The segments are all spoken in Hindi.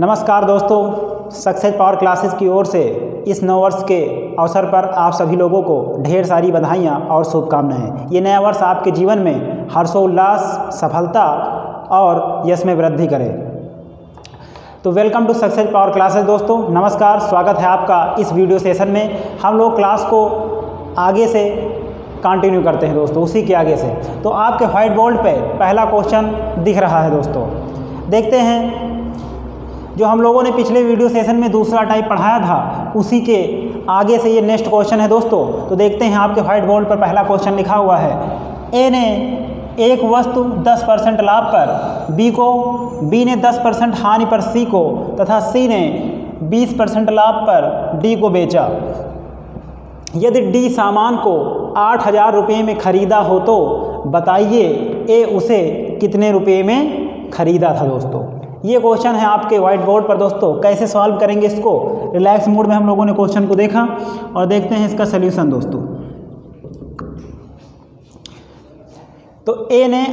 नमस्कार दोस्तों, सक्सेस पावर क्लासेस की ओर से इस नव वर्ष के अवसर पर आप सभी लोगों को ढेर सारी बधाइयाँ और शुभकामनाएं। ये नया वर्ष आपके जीवन में हर्षोल्लास, सफलता और यश में वृद्धि करे। तो welcome to success power classes दोस्तों, नमस्कार, स्वागत है आपका इस वीडियो सेशन में। हम लोग क्लास को आगे से कंटिन्यू करते हैं दोस्तों, उसी के आगे से। तो आपके व्हाइट बोर्ड पे पहला क्वेश्चन दिख रहा है दोस्तों, देखते हैं। जो हम लोगों ने पिछले वीडियो सेशन में दूसरा टाइप पढ़ाया था, उसी के आगे से ये नेक्स्ट क्वेश्चन है दोस्तों। तो देखते हैं, आपके व्हाइट बोर्ड पर पहला क्वेश्चन लिखा हुआ है, ए ने एक वस्तु 10% लाभ पर बी ने 10% हानि पर सी को तथा सी ने 20% लाभ पर डी को बेचा। यदि डी सामान को 8,000 रुपये में खरीदा हो तो बताइए ए उसे कितने रुपये में खरीदा था दोस्तों। ये क्वेश्चन है आपके व्हाइट बोर्ड पर दोस्तों। कैसे सॉल्व करेंगे इसको, रिलैक्स मूड में हम लोगों ने क्वेश्चन को देखा और देखते हैं इसका सलूशन दोस्तों। तो ए ने,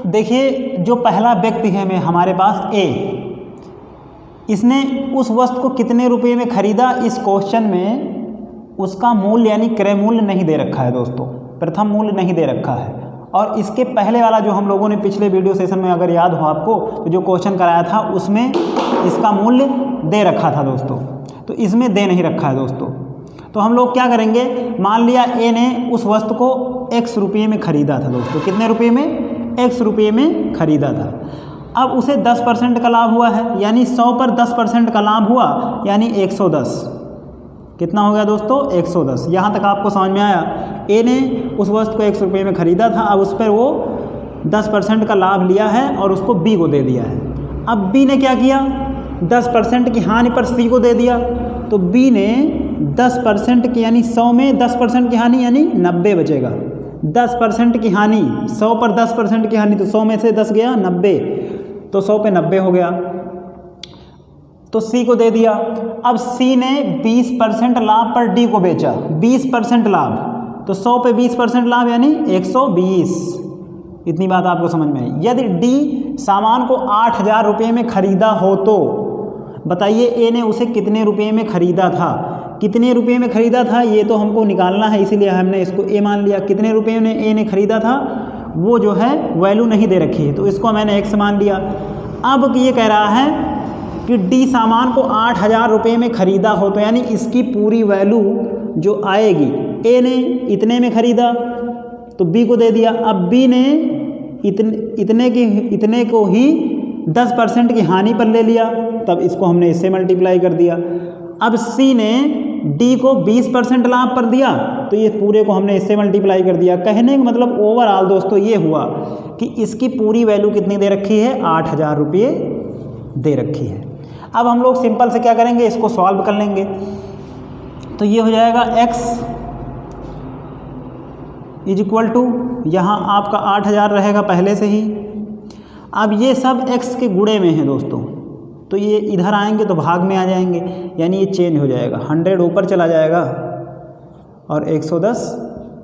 देखिए जो पहला व्यक्ति है हमारे पास ए, इसने उस वस्तु को कितने रुपये में खरीदा, इस क्वेश्चन में उसका मूल्य यानी क्रय मूल्य नहीं दे रखा है दोस्तों, प्रथम मूल्य नहीं दे रखा है। और इसके पहले वाला जो हम लोगों ने पिछले वीडियो सेशन में, अगर याद हो आपको, तो जो क्वेश्चन कराया था उसमें इसका मूल्य दे रखा था दोस्तों, तो इसमें दे नहीं रखा है दोस्तों। तो हम लोग क्या करेंगे, मान लिया ए ने उस वस्तु को x रुपये में खरीदा था दोस्तों। कितने रुपये में? x रुपये में खरीदा था। अब उसे 10% का लाभ हुआ है, यानी 100 पर 10% का लाभ हुआ, यानी 110। कितना हो गया दोस्तों? 110। यहाँ तक आपको समझ में आया। ए ने उस वस्तु को 1 रुपये में खरीदा था, अब उस पर वो 10% का लाभ लिया है और उसको बी को दे दिया है। अब बी ने क्या किया, 10% की हानि पर सी को दे दिया। तो बी ने 10% की, यानी 100 में 10% की हानि यानी 90 बचेगा। 10% की हानि, 100 पर 10% की हानि, तो 100 में से 10 गया 90, तो 100 पे 90 हो गया। तो सी को दे दिया। अब सी ने 20% लाभ पर डी को बेचा, 20% लाभ, तो 100 पे 20% लाभ यानी 120। इतनी बात आपको समझ में आई। यदि डी सामान को 8,000 रुपये में खरीदा हो तो बताइए ए ने उसे कितने रुपये में खरीदा था। कितने रुपये में खरीदा था ये तो हमको निकालना है, इसीलिए हमने इसको ए मान लिया। कितने रुपये में ए ने खरीदा था वो जो है वैल्यू नहीं दे रखी है, तो इसको मैंने एक्स मान लिया। अब ये कह रहा है कि डी सामान को 8,000 रुपये में खरीदा हो, तो यानी इसकी पूरी वैल्यू जो आएगी, ए ने इतने में खरीदा तो बी को दे दिया। अब बी ने इतने को ही 10% की हानि पर ले लिया, तब इसको हमने इससे मल्टीप्लाई कर दिया। अब सी ने डी को 20% लाभ पर दिया, तो ये पूरे को हमने इससे मल्टीप्लाई कर दिया। कहने का मतलब ओवरऑल दोस्तों ये हुआ कि इसकी पूरी वैल्यू कितनी दे रखी है, 8,000 रुपये दे रखी है। अब हम लोग सिंपल से क्या करेंगे, इसको सॉल्व कर लेंगे। तो ये हो जाएगा x इज इक्वल टू, यहाँ आपका 8,000 रहेगा पहले से ही। अब ये सब x के गुणे में है दोस्तों, तो ये इधर आएंगे तो भाग में आ जाएंगे, यानी ये चेंज हो जाएगा। 100 ऊपर चला जाएगा और 110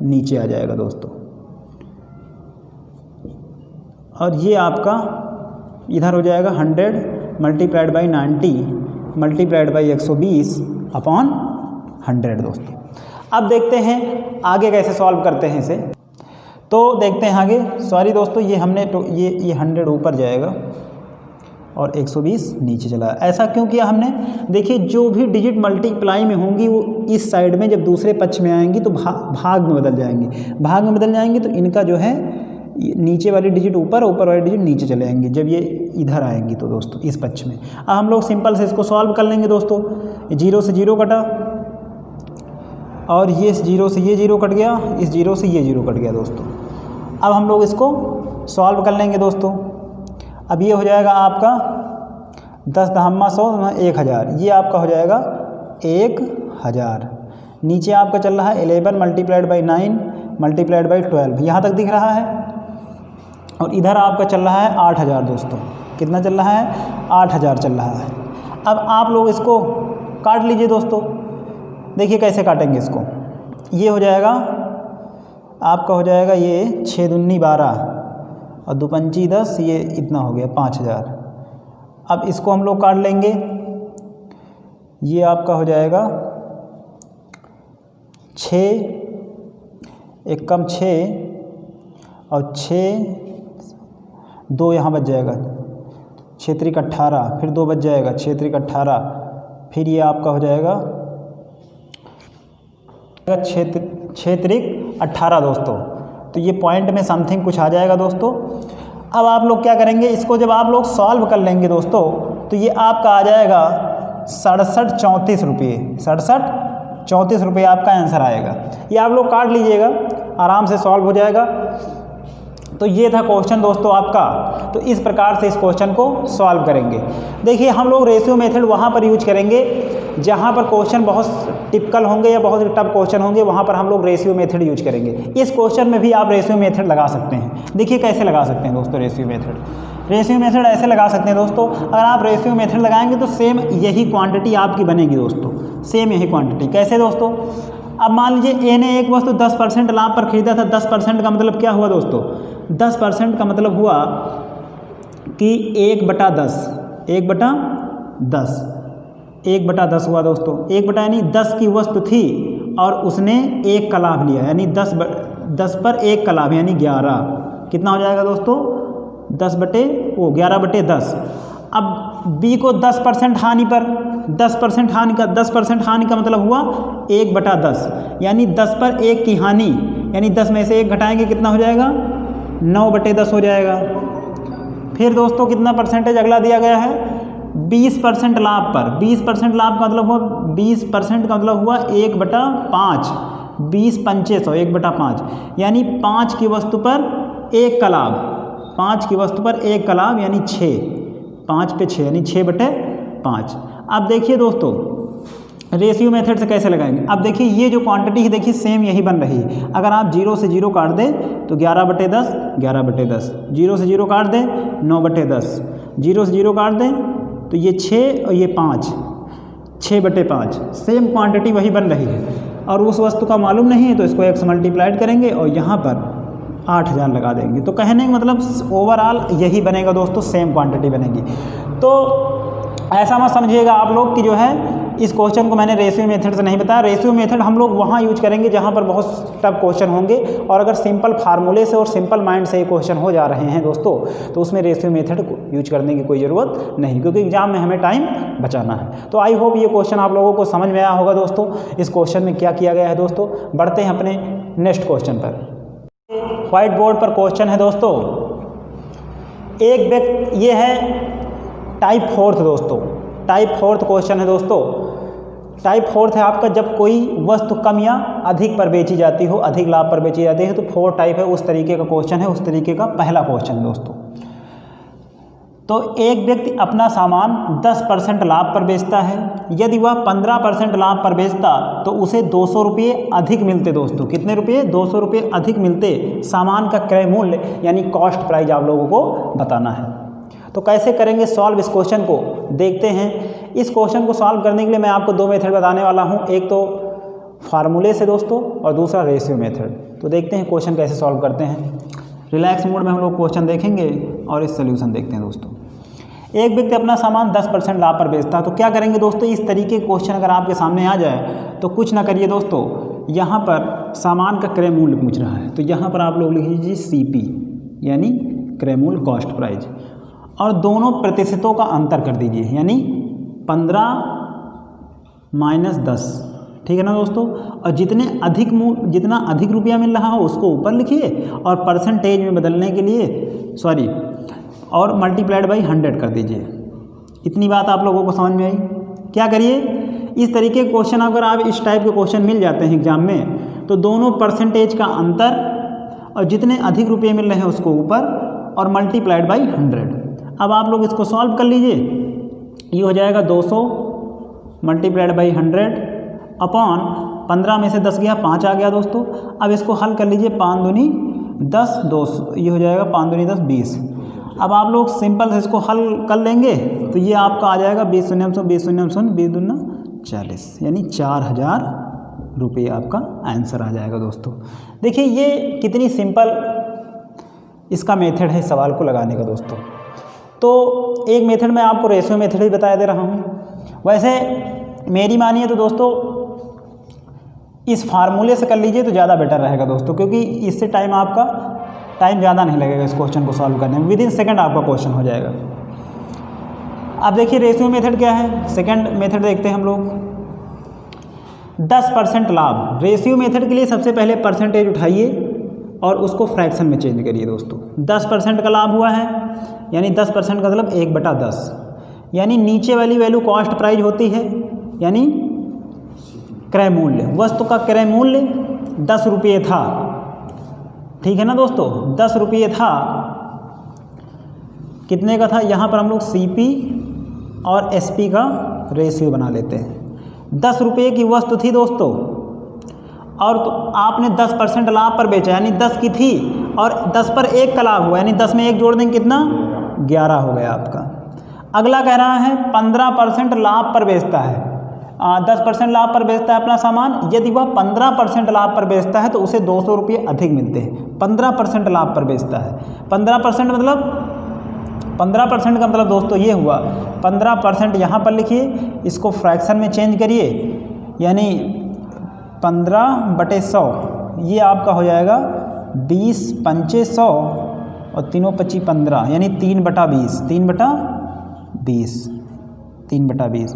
नीचे आ जाएगा दोस्तों। और ये आपका इधर हो जाएगा 100 multiplied by 90 multiplied by 120 upon 100 दोस्तों। अब देखते हैं आगे कैसे सॉल्व करते हैं इसे। तो देखते हैं आगे। सॉरी दोस्तों, ये हमने तो ये 100 ऊपर जाएगा और 120 नीचे चला। ऐसा क्यों किया हमने? देखिए जो भी डिजिट मल्टीप्लाई में होंगी वो इस साइड में, जब दूसरे पक्ष में आएंगी तो भाग में बदल जाएंगी। भाग में बदल जाएंगी तो इनका जो है नीचे वाली डिजिट ऊपर, ऊपर वाली डिजिट नीचे चले जाएंगे जब ये इधर आएंगी तो दोस्तों इस पक्ष में। अब हम लोग सिंपल से इसको सॉल्व कर लेंगे दोस्तों। 0 से 0 कटा और ये 0 से ये 0 कट गया, इस 0 से ये 0 कट गया दोस्तों। अब हम लोग इसको सॉल्व कर लेंगे दोस्तों। अब ये हो जाएगा आपका 10 दहम्मा 100 1000, ये आपका हो जाएगा 1000। नीचे आपका चल रहा है 11 मल्टीप्लाइड बाई 9 मल्टीप्लाइड बाई 12, यहाँ तक दिख रहा है। और इधर आपका चल रहा है 8,000 दोस्तों। कितना चल रहा है? 8,000 चल रहा है। अब आप लोग इसको काट लीजिए दोस्तों। देखिए कैसे काटेंगे इसको। ये हो जाएगा आपका, हो जाएगा ये 6 दूनी 12 और 2 पंची 10, ये इतना हो गया 5000। अब इसको हम लोग काट लेंगे। ये आपका हो जाएगा 6, एक कम 6 और 6, 2 यहाँ बच जाएगा, 6 त्रिक 18, फिर 2 बच जाएगा, 6 त्रिक 18, फिर ये आपका हो जाएगा 6 त्रिक 18 दोस्तों। तो ये पॉइंट में समथिंग कुछ आ जाएगा दोस्तों। अब आप लोग क्या करेंगे, इसको जब आप लोग सॉल्व कर लेंगे दोस्तों, तो ये आपका आ जाएगा 6734 रुपये, 6734 रुपये आपका आंसर आएगा। ये आप लोग काट लीजिएगा, आराम से सॉल्व हो जाएगा। तो ये था क्वेश्चन दोस्तों आपका। तो इस प्रकार से इस क्वेश्चन को सॉल्व करेंगे। देखिए हम लोग रेशियो मेथड वहाँ पर यूज करेंगे जहाँ पर क्वेश्चन बहुत टिपिकल होंगे या बहुत टफ क्वेश्चन होंगे, वहाँ पर हम लोग रेशियो मेथड यूज करेंगे। इस क्वेश्चन में भी आप रेशियो मेथड लगा सकते हैं। देखिए कैसे लगा सकते हैं दोस्तों रेशियो मेथड। रेशियो मेथड ऐसे लगा सकते हैं दोस्तों, अगर आप रेशियो मेथड लगाएंगे तो सेम यही क्वांटिटी आपकी बनेगी दोस्तों, सेम यही क्वांटिटी। कैसे दोस्तों, अब मान लीजिए ए ने एक वस्तु 10% लाभ पर खरीदा था। 10% का मतलब क्या हुआ दोस्तों, 10% का मतलब हुआ कि 1/10, 1/10, 1/10 हुआ दोस्तों। 1 यानी 10 की वस्तु थी और उसने 1 का लाभ लिया, यानी 10 पर 1 का लाभ यानी 11। कितना हो जाएगा दोस्तों, 11/10। अब बी को 10% हानि पर, 10% हानि का मतलब हुआ 1/10, यानी 10 पर 1 की हानि, यानी 10 में से 1 घटाएंगे कितना हो जाएगा, 9/10 हो जाएगा। फिर दोस्तों कितना परसेंटेज अगला दिया गया है, 20% लाभ पर। 20% लाभ का मतलब हुआ, 20% का मतलब हुआ 1/5, 20 पंचे 100, 1/5, यानी 5 की वस्तु पर 1 का लाभ, 5 की वस्तु पर 1 का लाभ यानी 6, 5 पे 6 यानी 6/5। अब देखिए दोस्तों रेशियो मेथड से कैसे लगाएंगे। अब देखिए ये जो क्वांटिटी है देखिए सेम यही बन रही है। अगर आप 0 से 0 काट दें तो 11/10, 11/10, 0 से 0 काट दें 9/10, 0 से 0 काट दें तो ये 6 और ये 5, 6/5, सेम क्वांटिटी वही बन रही है। और उस वस्तु का मालूम नहीं है तो इसको 1 से मल्टीप्लाइड करेंगे और यहाँ पर 8000 लगा देंगे। तो कहने का मतलब ओवरऑल यही बनेगा दोस्तों, सेम क्वांटिटी बनेगी। तो ऐसा मत समझिएगा आप लोग कि जो है इस क्वेश्चन को मैंने रेशियो मेथड से नहीं बताया। रेशियो मेथड हम लोग वहाँ यूज करेंगे जहाँ पर बहुत टफ क्वेश्चन होंगे, और अगर सिंपल फार्मूले से और सिंपल माइंड से ये क्वेश्चन हो जा रहे हैं दोस्तों तो उसमें रेशियो मेथड को यूज करने की कोई ज़रूरत नहीं, क्योंकि एग्जाम में हमें टाइम बचाना है। तो आई होप ये क्वेश्चन आप लोगों को समझ में आया होगा दोस्तों, इस क्वेश्चन में क्या किया गया है दोस्तों। बढ़ते हैं अपने नेक्स्ट क्वेश्चन पर। व्हाइट बोर्ड पर क्वेश्चन है दोस्तों, एक व्यक्ति, ये है टाइप 4 दोस्तों, टाइप 4 क्वेश्चन है दोस्तों। टाइप 4 है आपका जब कोई वस्तु कम या अधिक पर बेची जाती हो, अधिक लाभ पर बेची जाती है, तो 4 टाइप है, उस तरीके का क्वेश्चन है, उस तरीके का पहला क्वेश्चन है दोस्तों। तो एक व्यक्ति अपना सामान 10% लाभ पर बेचता है। यदि वह 15% लाभ पर बेचता तो उसे 200 रुपये अधिक मिलते दोस्तों। कितने रुपये, 200 रुपये अधिक मिलते। सामान का क्रय मूल्य यानी कॉस्ट प्राइस आप लोगों को बताना है। तो कैसे करेंगे सॉल्व इस क्वेश्चन को, देखते हैं। इस क्वेश्चन को सॉल्व करने के लिए मैं आपको 2 मेथड बताने वाला हूं, एक तो फार्मूले से दोस्तों और दूसरा रेशियो मेथड। तो देखते हैं क्वेश्चन कैसे सॉल्व करते हैं। रिलैक्स मोड में हम लोग क्वेश्चन देखेंगे और इस सोल्यूशन देखते हैं दोस्तों। एक व्यक्ति अपना सामान 10% लाभ पर बेचता है, तो क्या करेंगे दोस्तों, इस तरीके के क्वेश्चन अगर आपके सामने आ जाए तो कुछ ना करिए दोस्तों, यहाँ पर सामान का क्रय मूल्य पूछ रहा है तो यहाँ पर आप लोग लिख लीजिए CP यानी क्रय मूल्य कॉस्ट प्राइस, और दोनों प्रतिशतों का अंतर कर दीजिए, यानी 15 - 10, ठीक है ना दोस्तों। और जितना अधिक रुपया मिल रहा हो उसको ऊपर लिखिए और परसेंटेज में बदलने के लिए और मल्टीप्लाइड बाई 100 कर दीजिए। इतनी बात आप लोगों को समझ में आई। क्या करिए, इस तरीके के क्वेश्चन अगर आप इस टाइप के क्वेश्चन मिल जाते हैं एग्जाम में, तो दोनों परसेंटेज का अंतर और जितने अधिक रुपये मिल रहे हैं उसको ऊपर और मल्टीप्लाइड बाई 100। अब आप लोग इसको सॉल्व कर लीजिए। ये हो जाएगा 200 मल्टीप्लाइड बाई 100 अपॉन 15 में से 10 गया, 5 आ गया दोस्तों। अब इसको हल कर लीजिए, 5 दूनी 10, 200, ये हो जाएगा 5 दूनी 10, 20। अब आप लोग सिंपल से इसको हल कर लेंगे तो ये आपका आ जाएगा 20 शून्य 20 दूना 40, यानी 4000 रुपये आपका आंसर आ जाएगा दोस्तों। देखिए ये कितनी सिंपल इसका मेथड है सवाल को लगाने का दोस्तों। तो एक मेथड मैं आपको रेशियो मेथड ही बता दे रहा हूँ। वैसे मेरी मानिए तो दोस्तों इस फार्मूले से कर लीजिए तो ज़्यादा बेटर रहेगा दोस्तों, क्योंकि इससे टाइम ज़्यादा नहीं लगेगा इस क्वेश्चन को सॉल्व करने में, विदिन सेकंड आपका क्वेश्चन हो जाएगा। अब देखिए रेशियो मेथड क्या है, सेकंड मेथड देखते हैं हम लोग। 10% लाभ। रेशियो मेथड के लिए सबसे पहले परसेंटेज उठाइए और उसको फ्रैक्शन में चेंज करिए दोस्तों। 10% का लाभ हुआ है, यानी 10% का मतलब 1/10, यानी नीचे वाली वैल्यू कॉस्ट प्राइस होती है, यानी क्रय मूल्य। वस्तु का क्रय मूल्य 10 रुपये था, ठीक है ना दोस्तों, 10 रुपये था। कितने का था, यहाँ पर हम लोग CP और SP का रेशियो बना लेते हैं। 10 रुपये की वस्तु थी दोस्तों, और तो आपने 10% लाभ पर बेचा, यानी 10 की थी और 10 पर 1 का लाभ हुआ, यानी 10 में 1 जोड़ देंगे कितना, 11 हो गया आपका। अगला कह रहा है 15% लाभ पर बेचता है, 10% लाभ पर बेचता है अपना सामान। यदि वह 15% लाभ पर बेचता है तो उसे 200 रुपये अधिक मिलते हैं। 15% लाभ पर बेचता है, 15% मतलब 15% का मतलब दोस्तों ये हुआ, 15% यहाँ पर लिखिए, इसको फ्रैक्शन में चेंज करिए, यानी 15/100, ये आपका हो जाएगा 20 पंचे 100 और 3 25 15, यानी 3/20, 3/20,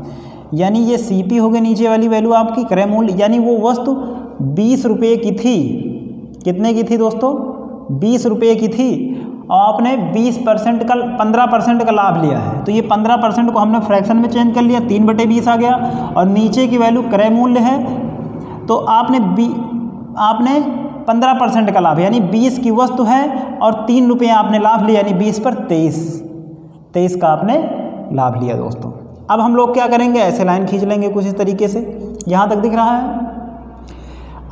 यानी ये CP हो गई नीचे वाली वैल्यू आपकी क्रय मूल्य, यानी वो वस्तु 20 रुपये की थी। कितने की थी दोस्तों, 20 रुपये की थी, और आपने 20% का 15% का लाभ लिया है, तो ये 15% को हमने फ्रैक्शन में चेंज कर लिया, 3/20 आ गया, और नीचे की वैल्यू क्रय मूल्य है, तो आपने 15% का लाभ, यानी 20 की वस्तु है और 3 रुपये आपने लाभ लिया, यानी 20 पर 23 का आपने लाभ लिया दोस्तों। अब हम लोग क्या करेंगे, ऐसे लाइन खींच लेंगे कुछ इस तरीके से, यहाँ तक दिख रहा है।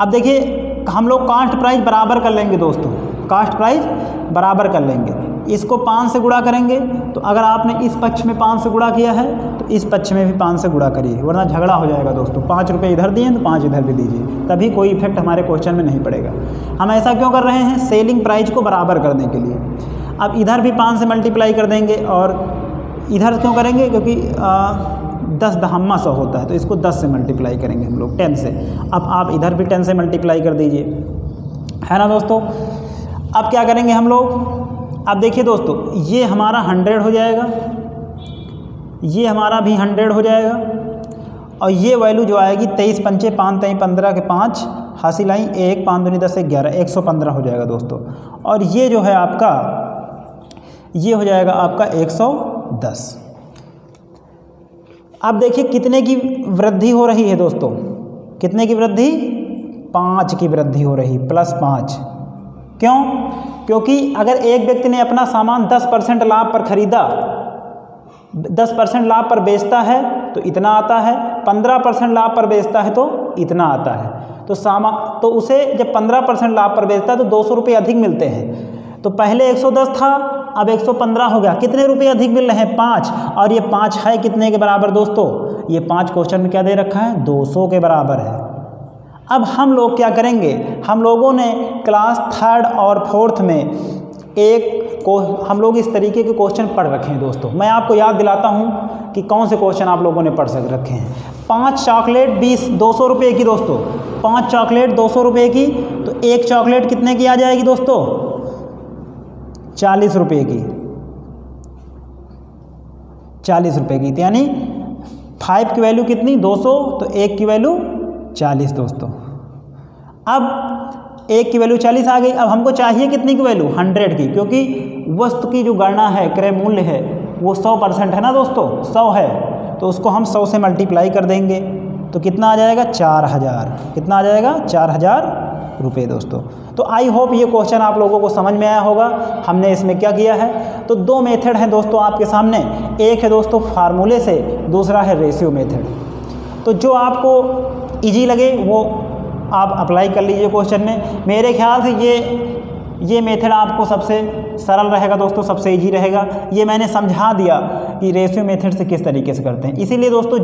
अब देखिए हम लोग कास्ट प्राइस बराबर कर लेंगे दोस्तों, कास्ट प्राइस बराबर कर लेंगे। इसको 5 से गुणा करेंगे, तो अगर आपने इस पक्ष में 5 से गुणा किया है तो इस पक्ष में भी 5 से गुणा करिए, वरना झगड़ा हो जाएगा दोस्तों। 5 रुपये इधर दिए तो 5 इधर भी दीजिए, तभी कोई इफेक्ट हमारे क्वेश्चन में नहीं पड़ेगा। हम ऐसा क्यों कर रहे हैं, सेलिंग प्राइस को बराबर करने के लिए। अब इधर भी 5 से मल्टीप्लाई कर देंगे, और इधर क्यों करेंगे, क्योंकि 10 दहम्मा 100 होता है, तो इसको 10 से मल्टीप्लाई करेंगे हम लोग, 10 से। अब आप इधर भी 10 से मल्टीप्लाई कर दीजिए, है ना दोस्तों। अब क्या करेंगे हम लोग, अब देखिए दोस्तों, ये हमारा 100 हो जाएगा, ये हमारा भी 100 हो जाएगा, और ये वैल्यू जो आएगी 23 पंचे 5 3 15 के 5 हासिल आई, 1 5 दूनी 10 1 11, 115 हो जाएगा दोस्तों। और ये जो है आपका, ये हो जाएगा आपका 110। अब देखिए कितने की वृद्धि हो रही है दोस्तों, कितने की वृद्धि, 5 की वृद्धि हो रही, +5। क्यों, क्योंकि अगर एक व्यक्ति ने अपना सामान 10% लाभ पर खरीदा, 10% लाभ पर बेचता है तो इतना आता है, 15% लाभ पर बेचता है तो इतना आता है, तो उसे जब 15% लाभ पर बेचता है तो 200 रुपये अधिक मिलते हैं। तो पहले 110 था, अब 115 हो गया, कितने रुपये अधिक मिल रहे हैं, 5, और ये 5 है कितने के बराबर दोस्तों, ये 5 क्वेश्चन में क्या दे रखा है, 200 के बराबर है। अब हम लोग क्या करेंगे, हम लोगों ने क्लास 3rd और 4th में हम लोग इस तरीके के क्वेश्चन पढ़ रखे हैं दोस्तों। मैं आपको याद दिलाता हूं कि कौन से क्वेश्चन आप लोगों ने पढ़ रखे हैं। 5 चॉकलेट 200 रुपये की दोस्तों, 5 चॉकलेट 200 रुपये की, तो एक चॉकलेट कितने की आ जाएगी दोस्तों, 40 रुपये की, 40 रुपये की, यानी 5 की वैल्यू कितनी, 200, तो 1 की वैल्यू 40 दोस्तों। अब 1 की वैल्यू 40 आ गई, अब हमको चाहिए कितनी की वैल्यू, 100 की, क्योंकि वस्तु की जो गणना है, क्रय मूल्य है, वो 100% है ना दोस्तों, 100 है, तो उसको हम 100 से मल्टीप्लाई कर देंगे, तो कितना आ जाएगा, 4000, कितना आ जाएगा, 4000 रुपये दोस्तों। तो आई होप ये क्वेश्चन आप लोगों को समझ में आया होगा। हमने इसमें क्या किया है, तो 2 मेथड हैं दोस्तों आपके सामने, एक है दोस्तों फार्मूले से, दूसरा है रेशियो मेथड। तो जो आपको इजी लगे वो आप अप्लाई कर लीजिए क्वेश्चन में। मेरे ख्याल से ये मेथड आपको सबसे सरल रहेगा दोस्तों, सबसे इजी रहेगा। ये मैंने समझा दिया कि रेशियो मेथड से किस तरीके से करते हैं। इसीलिए दोस्तों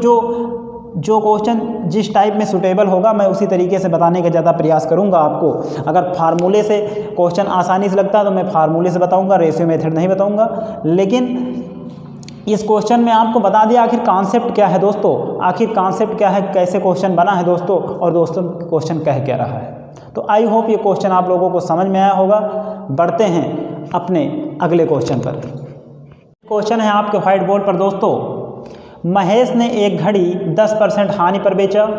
जो क्वेश्चन जिस टाइप में सूटेबल होगा मैं उसी तरीके से बताने का ज़्यादा प्रयास करूंगा आपको। अगर फार्मूले से क्वेश्चन आसानी से लगता है तो मैं फार्मूले से बताऊंगा, रेशियो मेथड नहीं बताऊंगा। लेकिन इस क्वेश्चन में आपको बता दिया आखिर कॉन्सेप्ट क्या है दोस्तों, आखिर कॉन्सेप्ट क्या है, कैसे क्वेश्चन बना है दोस्तों, और दोस्तों क्वेश्चन कह क्या रहा है। तो आई होप ये क्वेश्चन आप लोगों को समझ में आया होगा। बढ़ते हैं अपने अगले क्वेश्चन पर। क्वेश्चन है आपके व्हाइट बोर्ड पर दोस्तों, महेश ने एक घड़ी 10% हानि पर बेचा,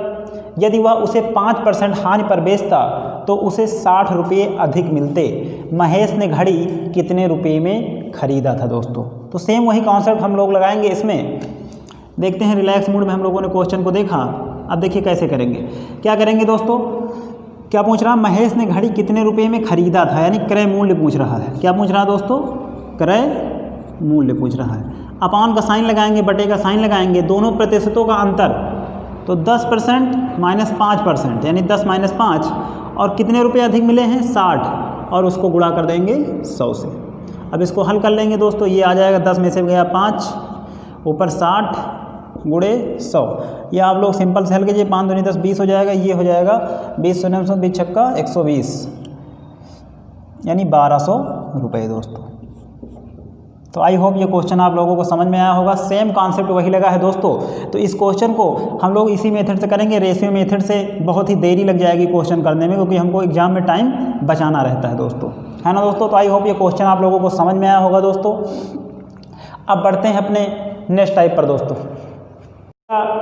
यदि वह उसे 5% हानि पर बेचता तो उसे 60 रुपये अधिक मिलते। महेश ने घड़ी कितने रुपये में खरीदा था दोस्तों। तो सेम वही कॉन्सेप्ट हम लोग लगाएंगे इसमें। देखते हैं, रिलैक्स मूड में हम लोगों ने क्वेश्चन को देखा। अब देखिए कैसे करेंगे, क्या करेंगे दोस्तों। क्या पूछ रहा, महेश ने घड़ी कितने रुपये में खरीदा था, यानी क्रय मूल्य पूछ रहा है। क्या पूछ रहा है दोस्तों, क्रय मूल्य पूछ रहा है। अपॉन का साइन लगाएंगे, बटे का साइन लगाएंगे, दोनों प्रतिशतों का अंतर, तो 10% माइनस 5%, यानी 10 माइनस 5, और कितने रुपये अधिक मिले हैं 60, और उसको गुणा कर देंगे 100 से। अब इसको हल कर लेंगे दोस्तों, ये आ जाएगा 10 में से गया 5, ऊपर 60 गुणे 100। ये आप लोग सिंपल से हल कीजिए, 5 दूनी 10 20 हो जाएगा, ये हो जाएगा 20 शून्य 20 छक्का 120, यानी 1200 रुपये दोस्तों। तो आई होप ये क्वेश्चन आप लोगों को समझ में आया होगा। सेम कॉन्सेप्ट वही लगा है दोस्तों। तो इस क्वेश्चन को हम लोग इसी मेथड से करेंगे, रेशियो मेथड से बहुत ही देरी लग जाएगी क्वेश्चन करने में, क्योंकि हमको एग्जाम में टाइम बचाना रहता है दोस्तों, है ना दोस्तों। तो आई होप ये क्वेश्चन आप लोगों को समझ में आया होगा दोस्तों। अब बढ़ते हैं अपने नेक्स्ट टाइप पर दोस्तों।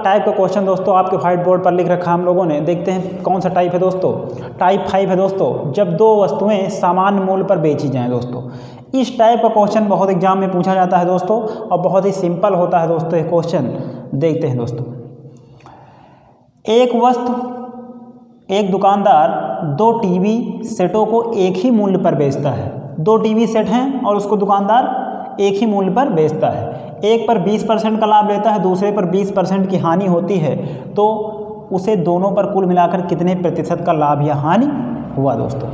टाइप का क्वेश्चन दोस्तों आपके व्हाइट बोर्ड पर लिख रखा हम लोगों ने, देखते हैं कौन सा टाइप है दोस्तों। टाइप 5 है दोस्तों, जब दो वस्तुएं समान मूल्य पर बेची जाएं दोस्तों। इस टाइप का क्वेश्चन बहुत एग्जाम में पूछा जाता है दोस्तों, और बहुत ही सिंपल होता है दोस्तों ये क्वेश्चन। देखते हैं दोस्तों, एक दुकानदार 2 टीवी सेटों को एक ही मूल्य पर बेचता है। 2 टीवी सेट हैं और उसको दुकानदार एक ही मूल्य पर बेचता है। एक पर 20% का लाभ लेता है, दूसरे पर 20% की हानि होती है, तो उसे दोनों पर कुल मिलाकर कितने प्रतिशत का लाभ या हानि हुआ दोस्तों।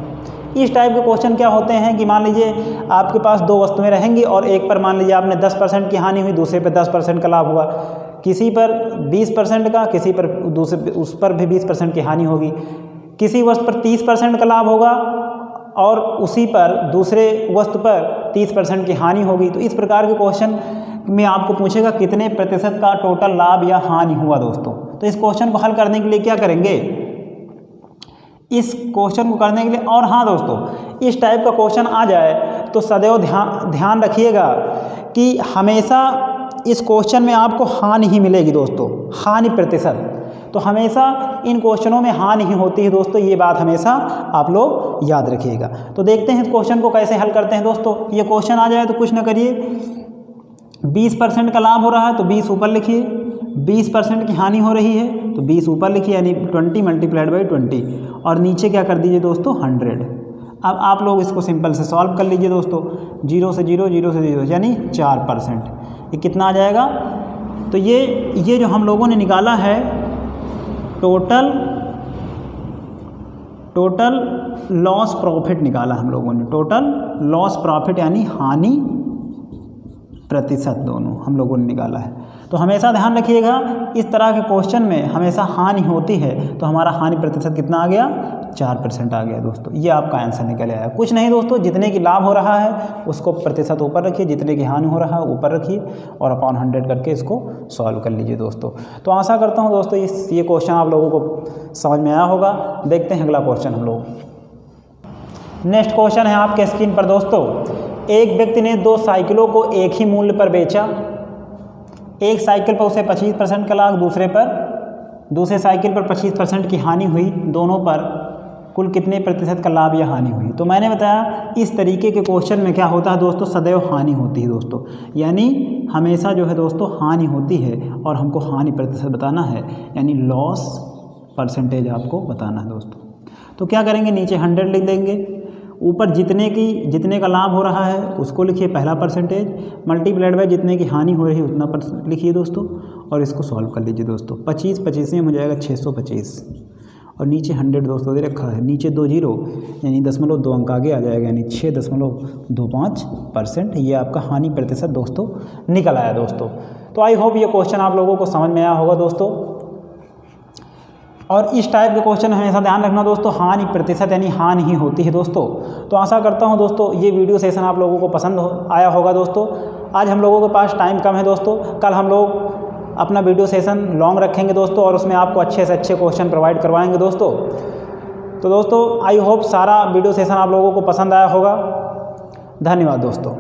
इस टाइप के क्वेश्चन क्या होते हैं कि मान लीजिए आपके पास 2 वस्तुएं रहेंगी, और एक पर मान लीजिए आपने 10% की हानि हुई, दूसरे पर 10% का लाभ हुआ, किसी पर 20% का, किसी पर दूसरे उस पर भी 20% की हानि होगी, किसी वस्तु पर 30% का लाभ होगा और उसी पर दूसरे वस्तु पर 30% की हानि होगी। तो इस प्रकार के क्वेश्चन में आपको पूछेगा कितने प्रतिशत का टोटल लाभ या हानि हुआ दोस्तों। तो इस क्वेश्चन को हल करने के लिए क्या करेंगे, इस क्वेश्चन को करने के लिए, और हाँ दोस्तों, इस टाइप का क्वेश्चन आ जाए तो सदैव ध्यान रखिएगा कि हमेशा इस क्वेश्चन में आपको हानि ही मिलेगी दोस्तों, हानि प्रतिशत। तो हमेशा इन क्वेश्चनों में हानि ही होती है दोस्तों, ये बात हमेशा आप लोग याद रखिएगा। तो देखते हैं इस क्वेश्चन को कैसे हल करते हैं दोस्तों। ये क्वेश्चन आ जाए तो कुछ ना करिए, 20% का लाभ हो रहा है तो 20 ऊपर लिखिए, 20% की हानि हो रही है तो 20 ऊपर लिखिए, यानी 20 मल्टीप्लाइड बाई 20, और नीचे क्या कर दीजिए दोस्तों 100। अब आप लोग इसको सिंपल से सॉल्व कर लीजिए दोस्तों, 0 से 0, 0 से 0, यानी 4%। ये कितना आ जाएगा, तो ये जो हम लोगों ने निकाला है टोटल लॉस प्रॉफिट निकाला हम लोगों ने, टोटल लॉस प्रॉफिट यानी हानि प्रतिशत, दोनों हम लोगों ने निकाला है। तो हमेशा ध्यान रखिएगा इस तरह के क्वेश्चन में हमेशा हानि होती है, तो हमारा हानि प्रतिशत कितना आ गया, 4% आ गया दोस्तों। ये आपका आंसर निकल आया। कुछ नहीं दोस्तों, जितने की लाभ हो रहा है उसको प्रतिशत ऊपर रखिए, जितने की हानि हो रहा है ऊपर रखिए, और अपॉन 100 करके इसको सॉल्व कर लीजिए दोस्तों। तो आशा करता हूँ दोस्तों ये क्वेश्चन आप लोगों को समझ में आया होगा। देखते हैं अगला क्वेश्चन हम लोग। नेक्स्ट क्वेश्चन है आपके स्क्रीन पर दोस्तों, एक व्यक्ति ने 2 साइकिलों को एक ही मूल्य पर बेचा। एक साइकिल पर उसे 25% का लाभ, दूसरे साइकिल पर 25% की हानि हुई, दोनों पर कुल कितने प्रतिशत का लाभ या हानि हुई। तो मैंने बताया इस तरीके के क्वेश्चन में क्या होता है दोस्तों, सदैव हानि होती है दोस्तों, यानी हमेशा जो है दोस्तों हानि होती है, और हमको हानि प्रतिशत बताना है, यानी लॉस परसेंटेज आपको बताना है दोस्तों। तो क्या करेंगे, नीचे 100 लिख देंगे, ऊपर जितने का लाभ हो रहा है उसको लिखिए पहला परसेंटेज, मल्टीप्लाइड बाय जितने की हानि हो रही है उतना % लिखिए दोस्तों, और इसको सॉल्व कर लीजिए दोस्तों। 25 में हो जाएगा 625, और नीचे 100 दोस्तों दे रखा है, नीचे 2 0 यानी 0.2 अंक आगे आ जाएगा, यानी 6.25%। ये आपका हानि प्रतिशत दोस्तों निकल आया दोस्तों। तो आई होप ये क्वेश्चन आप लोगों को समझ में आया होगा दोस्तों। और इस टाइप के क्वेश्चन हमेशा ध्यान रखना दोस्तों, हानि प्रतिशत यानी हानि ही होती है दोस्तों। तो आशा करता हूं दोस्तों ये वीडियो सेशन आप लोगों को पसंद आया होगा दोस्तों। आज हम लोगों के पास टाइम कम है दोस्तों, कल हम लोग अपना वीडियो सेशन लॉन्ग रखेंगे दोस्तों और उसमें आपको अच्छे से अच्छे क्वेश्चन प्रोवाइड करवाएंगे दोस्तों। तो दोस्तों आई होप सारा वीडियो सेशन आप लोगों को पसंद आया होगा। धन्यवाद दोस्तों।